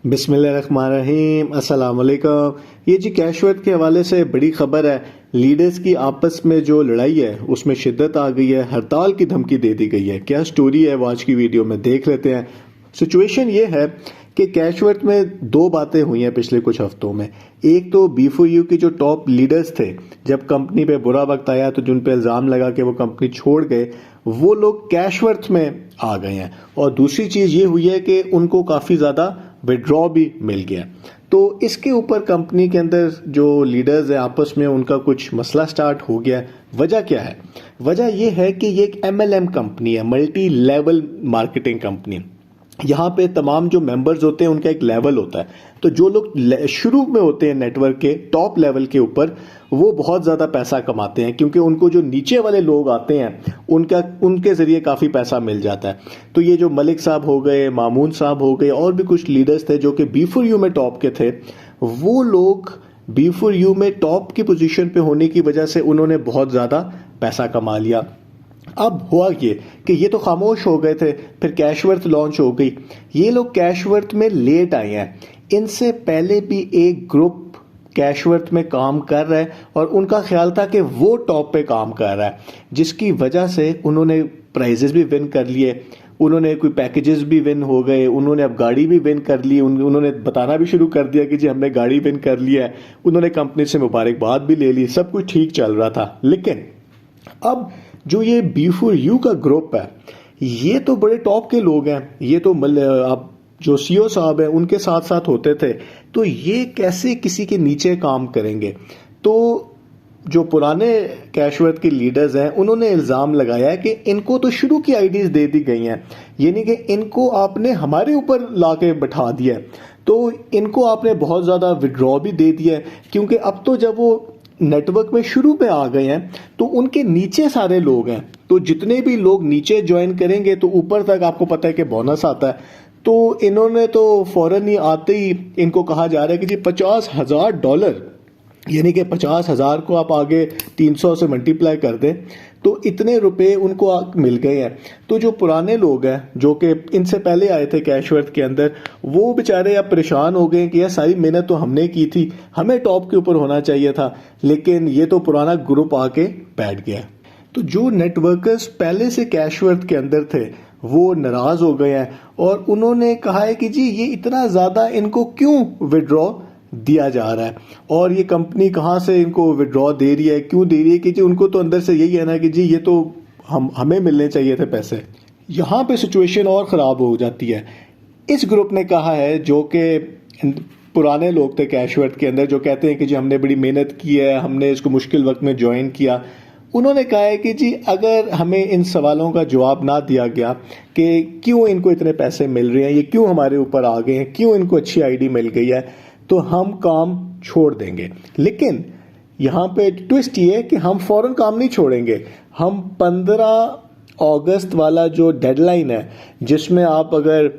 बिस्मिल्लाहिर्रहमानिर्रहीम, अस्सलाम वालेकुम। ये जी कैशवर्थ के हवाले से बड़ी खबर है। लीडर्स की आपस में जो लड़ाई है उसमें शिद्दत आ गई है, हड़ताल की धमकी दे दी गई है। क्या स्टोरी है वो आज की वीडियो में देख लेते हैं। सिचुएशन ये है कि कैशवर्थ में दो बातें हुई हैं पिछले कुछ हफ्तों में। एक तो B4U के जो टॉप लीडर्स थे, जब कंपनी पे बुरा वक्त आया तो जिन पे इल्ज़ाम लगा कि वो कंपनी छोड़ गए, वो लोग कैशवर्थ में आ गए हैं। और दूसरी चीज़ ये हुई है कि उनको काफ़ी ज़्यादा विड्रॉ भी मिल गया। तो इसके ऊपर कंपनी के अंदर जो लीडर्स हैं आपस में उनका कुछ मसला स्टार्ट हो गया। वजह क्या है? वजह यह है कि ये एक MLM कंपनी है, मल्टी लेवल मार्केटिंग कंपनी। यहाँ पे तमाम जो मेंबर्स होते हैं उनका एक लेवल होता है। तो जो लोग शुरू में होते हैं नेटवर्क के टॉप लेवल के ऊपर, वो बहुत ज़्यादा पैसा कमाते हैं, क्योंकि उनको जो नीचे वाले लोग आते हैं उनके ज़रिए काफ़ी पैसा मिल जाता है। तो ये जो मलिक साहब हो गए, मामून साहब हो गए, और भी कुछ लीडर्स थे जो कि B4U में टॉप के थे, वो लोग B4U में टॉप की पोजीशन पे होने की वजह से उन्होंने बहुत ज़्यादा पैसा कमा लिया। अब हुआ ये कि ये तो खामोश हो गए थे, फिर कैशवर्थ लॉन्च हो गई। ये लोग कैशवर्थ में लेट आए हैं। इनसे पहले भी एक ग्रुप कैशवर्थ में काम कर रहा है और उनका ख्याल था कि वो टॉप पे काम कर रहा है, जिसकी वजह से उन्होंने प्राइजेस भी विन कर लिए, उन्होंने कोई पैकेजेस भी विन हो गए, उन्होंने अब गाड़ी भी विन कर ली, उन्होंने बताना भी शुरू कर दिया कि जी हमने गाड़ी विन कर लिया है, उन्होंने कंपनी से मुबारकबाद भी ले ली, सब कुछ ठीक चल रहा था। लेकिन अब जो ये B4U का ग्रुप है, ये तो बड़े टॉप के लोग हैं, ये तो आप जो CEO साहब हैं उनके साथ साथ होते थे, तो ये कैसे किसी के नीचे काम करेंगे? तो जो पुराने कैशवर्थ के लीडर्स हैं उन्होंने इल्ज़ाम लगाया है कि इनको तो शुरू की आईडीज दे दी गई हैं, यानी कि इनको आपने हमारे ऊपर ला के बैठा दिया है, तो इनको आपने बहुत ज़्यादा विड्रॉ भी दे दिया है, क्योंकि अब तो जब वो नेटवर्क में शुरू पे आ गए हैं तो उनके नीचे सारे लोग हैं। तो जितने भी लोग नीचे ज्वाइन करेंगे तो ऊपर तक आपको पता है कि बोनस आता है। तो इन्होंने तो फौरन ही आते ही इनको कहा जा रहा है कि जी $50,000, यानी कि 50,000 को आप आगे 300 से मल्टीप्लाई कर दें तो इतने रुपए उनको मिल गए हैं। तो जो पुराने लोग हैं जो कि इनसे पहले आए थे कैशवर्थ के अंदर, वो बेचारे अब परेशान हो गए कि यार सारी मेहनत तो हमने की थी, हमें टॉप के ऊपर होना चाहिए था, लेकिन ये तो पुराना ग्रुप आके बैठ गया। तो जो नेटवर्कर्स पहले से कैशवर्थ के अंदर थे वो नाराज हो गए हैं और उन्होंने कहा है कि जी ये इतना ज़्यादा इनको क्यों विड्रॉ दिया जा रहा है, और ये कंपनी कहाँ से इनको विड्रॉ दे रही है, क्यों दे रही है? कि जी उनको तो अंदर से यही है ना कि जी ये तो हमें मिलने चाहिए थे पैसे। यहाँ पे सिचुएशन और ख़राब हो जाती है। इस ग्रुप ने कहा है, जो कि पुराने लोग थे कैशवर्थ के अंदर, जो कहते हैं कि जी हमने बड़ी मेहनत की है, हमने इसको मुश्किल वक्त में ज्वाइन किया, उन्होंने कहा है कि जी अगर हमें इन सवालों का जवाब ना दिया गया कि क्यों इनको इतने पैसे मिल रहे हैं, ये क्यों हमारे ऊपर आ गए हैं, क्यों इनको अच्छी आईडी मिल गई है, तो हम काम छोड़ देंगे। लेकिन यहाँ पे ट्विस्ट ये है कि हम फौरन काम नहीं छोड़ेंगे। हम 15 अगस्त वाला जो डेडलाइन है, जिसमें आप अगर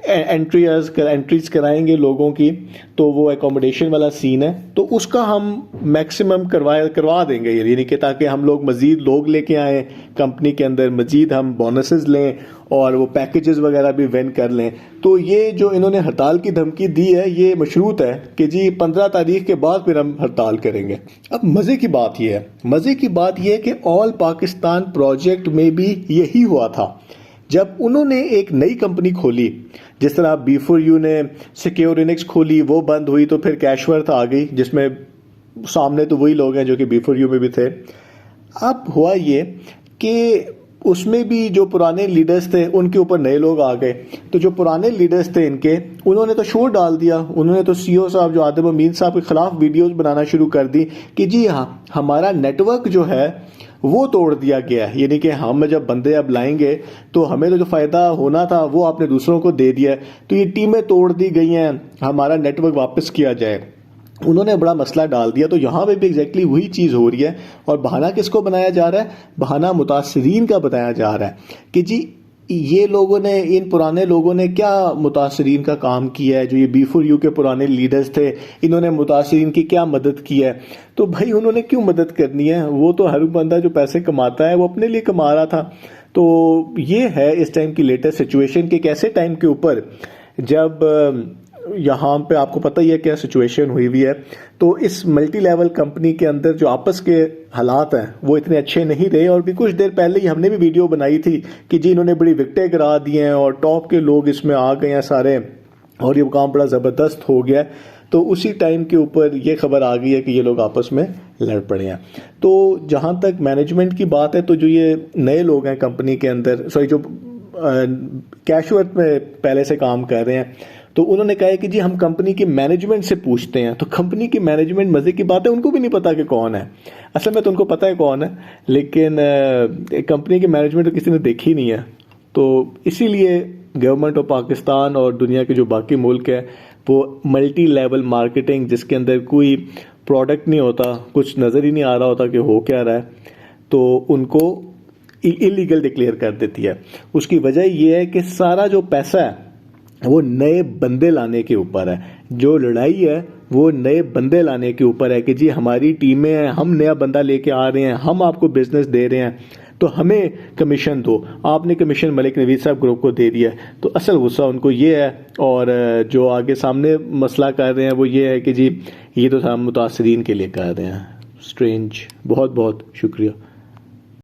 एंट्रीज कराएंगे लोगों की, तो वो एकोमोडेशन वाला सीन है, तो उसका हम मैक्सिमम करवा देंगे, यानी कि ताकि हम लोग मज़ीद लोग लेके आए कंपनी के अंदर, मज़ीद हम बोनसेस लें और वो पैकेजेस वगैरह भी विन कर लें। तो ये जो इन्होंने हड़ताल की धमकी दी है ये मशरूत है कि जी 15 तारीख के बाद फिर हम हड़ताल करेंगे। अब मज़े की बात ये है कि ऑल पाकिस्तान प्रोजेक्ट में भी यही हुआ था। जब उन्होंने एक नई कंपनी खोली, जिस तरह B4U ने सिक्योरिनिक्स खोली, वो बंद हुई, तो फिर कैशवर्थ आ गई, जिसमें सामने तो वही लोग हैं जो कि B4U में भी थे। अब हुआ ये कि उसमें भी जो पुराने लीडर्स थे उनके ऊपर नए लोग आ गए। तो जो पुराने लीडर्स थे इनके, उन्होंने तो शोर डाल दिया, उन्होंने तो CEO साहब जो आदिम अमीन साहब के खिलाफ वीडियोस बनाना शुरू कर दी कि जी हाँ हमारा नेटवर्क जो है वो तोड़ दिया गया है, यानी कि हम जब बंदे अब लाएंगे तो हमें तो जो फ़ायदा होना था वो आपने दूसरों को दे दिया है, तो ये टीमें तोड़ दी गई हैं, हमारा नेटवर्क वापस किया जाए। उन्होंने बड़ा मसला डाल दिया। तो यहाँ पे भी एग्जैक्टली वही चीज़ हो रही है। और बहाना किसको बनाया जा रहा है? बहाना मुतासरीन का बताया जा रहा है कि जी ये लोगों ने, इन पुराने लोगों ने क्या मुतासरीन का काम किया है, जो ये B4U के पुराने लीडर्स थे, इन्होंने मुतासरीन की क्या मदद की है? तो भाई उन्होंने क्यों मदद करनी है? वो तो हर बंदा जो पैसे कमाता है वो अपने लिए कमा रहा था। तो ये है इस टाइम की लेटेस्ट सिचुएशन के, कैसे टाइम के ऊपर जब यहाँ पे आपको पता ही है क्या सिचुएशन हुई हुई है। तो इस मल्टी लेवल कंपनी के अंदर जो आपस के हालात हैं वो इतने अच्छे नहीं रहे, और भी कुछ देर पहले ही हमने भी वीडियो बनाई थी कि जी इन्होंने बड़ी विकटें गिरा दी हैं और टॉप के लोग इसमें आ गए हैं सारे, और ये काम बड़ा ज़बरदस्त हो गया। तो उसी टाइम के ऊपर ये खबर आ गई है कि ये लोग आपस में लड़ पड़े हैं। तो जहाँ तक मैनेजमेंट की बात है, तो जो ये नए लोग हैं कंपनी के अंदर, सॉरी जो कैशवर्थ में पहले से काम कर रहे हैं, तो उन्होंने कहा है कि जी हम कंपनी की मैनेजमेंट से पूछते हैं। तो कंपनी की मैनेजमेंट, मज़े की बात है, उनको भी नहीं पता कि कौन है। असल में तो उनको पता है कौन है, लेकिन कंपनी की मैनेजमेंट तो किसी ने देखी नहीं है। तो इसीलिए गवर्नमेंट ऑफ पाकिस्तान और दुनिया के जो बाकी मुल्क है वो मल्टी लेवल मार्केटिंग, जिसके अंदर कोई प्रोडक्ट नहीं होता, कुछ नज़र ही नहीं आ रहा होता कि हो क्या रहा है, तो उनको इलीगल डिक्लेयर कर देती है। उसकी वजह ये है कि सारा जो पैसा है वो नए बंदे लाने के ऊपर है। जो लड़ाई है वो नए बंदे लाने के ऊपर है कि जी हमारी टीमें हैं, हम नया बंदा लेके आ रहे हैं, हम आपको बिजनेस दे रहे हैं, तो हमें कमीशन दो। आपने कमीशन मलिक नवीद साहब ग्रुप को दे दिया। तो असल गुस्सा उनको ये है, और जो आगे सामने मसला कर रहे हैं वो ये है कि जी ये तो हम मुतासरीन के लिए कर रहे हैं। स्ट्रेंज। बहुत बहुत शुक्रिया।